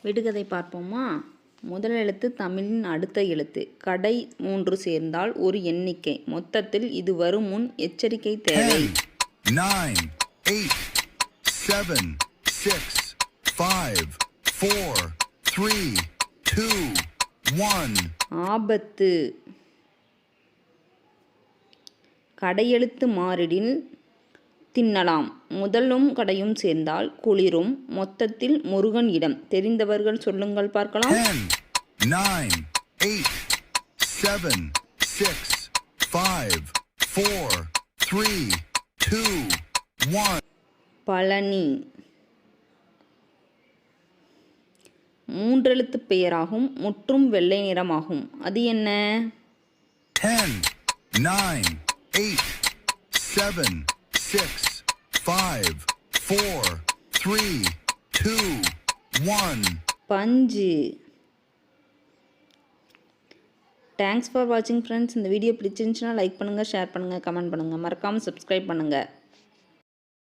விடுகதை பார்ப்போமா? முதல் எழுத்து தமிழின் அடுத்த எழுத்து. கடை 3 சேர்ந்தால் ஒரு எண்ணிக்கை. மொத்தத்தில் இது வரும் முன் எச்சரிக்கை தேவை. 10, 9, 8, 7, 6, 5, 4, 3, 2, 1. ஆபத்து. கடையெழுத்து மாறிடில் தின்னலாம். முதலும் கடையும் சேர்ந்தால் குளிரும். மொத்தத்தில் முருகன் இடம். தெரிந்தவர்கள் சொல்லுங்கள் பார்க்கலாம். 10, 9, 8, 7, 6, 5, 4, 3, 2, 1. பழனி. 3 எழுத்து பெயராகும். முற்றும் வெள்ளை நிறமாகும். அது என்ன? 10, 9, 8, 7, 6, 5, 4, 3, 2, 1. பஞ்சு. தேங்க்ஸ் ஃபார் வாட்சிங் ஃப்ரெண்ட்ஸ். இந்த வீடியோ பிடிச்சிருந்துச்சுன்னா லைக் பண்ணுங்கள், ஷேர் பண்ணுங்கள், கமெண்ட் பண்ணுங்கள். மறக்காமல் சப்ஸ்கிரைப் பண்ணுங்கள்.